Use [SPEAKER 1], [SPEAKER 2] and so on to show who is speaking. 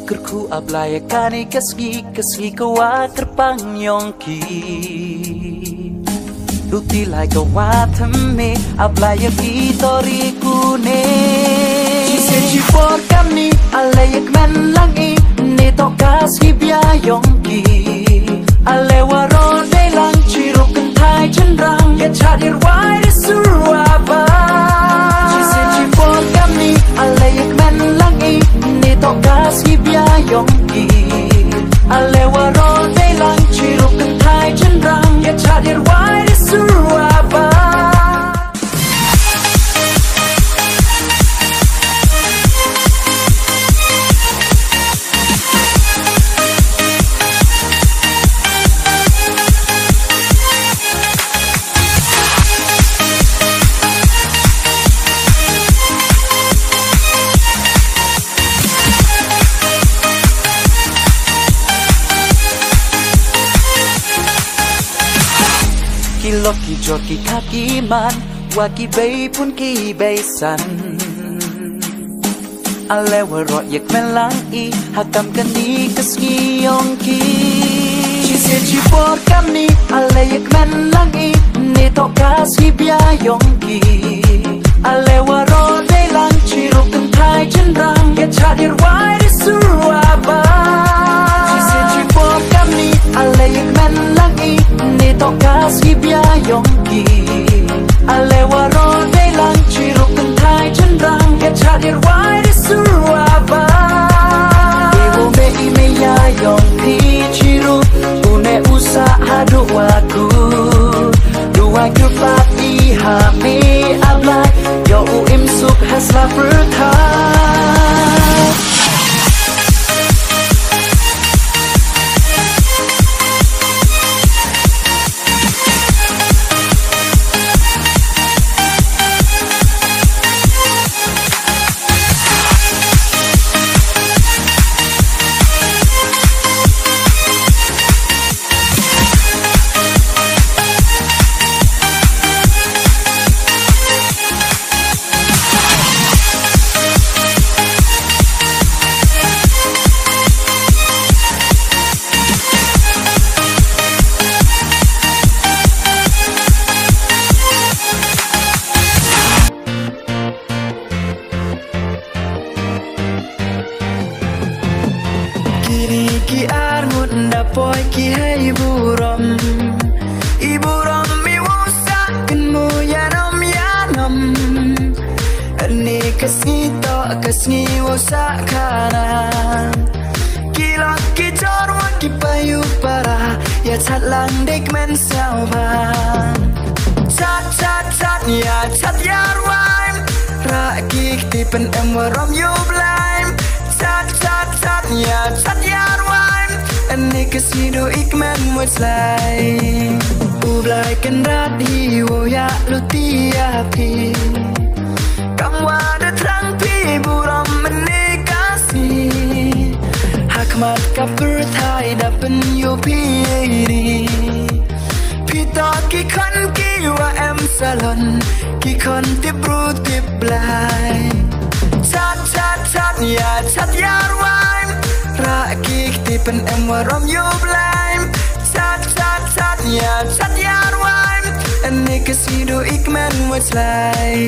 [SPEAKER 1] Kerku ablaya kani kasgi kawa terpang yongki Luti lai kawa thame ablaya vitori kune Chise chipor kami alayak men langi Ne to kasgi bia yongki Alewa ronde lang chiruk kentai cendrang Ya chadir wai suraba Chise chipor kami alayak men langi Ne to kasgi bia yongki Alewa ronde lang chiruk kentai cendrang Ya chadir wai suraba Loki joki kaki man waki bay pun ki bay san Alewa rot yak melang I hakam kani kasgi yongki Chise chipor kami alayak melang I Ne to kasgi bia yongki Alewa rot delang chiruk kentai cendrang Ya chadir wai suraba Chise chipor kami alayak melang I Ne to kasgi bia yongki Alewa ronde lang chiruk kentai cendrang Ya chadir wai suraba Ibu me ime ya yongki chiruk Une usaha doaku Doa kerpat ihame ablai Yo uim suk hasla berkah Ki armut ndapoy ki hai buram Iburam mi wusa kenmu yanam Ani kasni to kasni wusa kanan Kilak ki jorwa ki payu para Ya chat lang dik men sauban Chat ya chat yarwaim Rakik tipen waram yublaim Chat ya chat yarwaim Ani kasido ikman mutlai Ublai kan radi wo ya luti api Kamwa da trang pi buram menikasi Hakmat kapur thai dapen yo piri Pita ki kan ki wa em salon Ki kon tip ru tip blai Chat ya chat yarwaim Rakik tipen waram yublaim Chat ya chat yarwaim Ani kasido ikman mutlai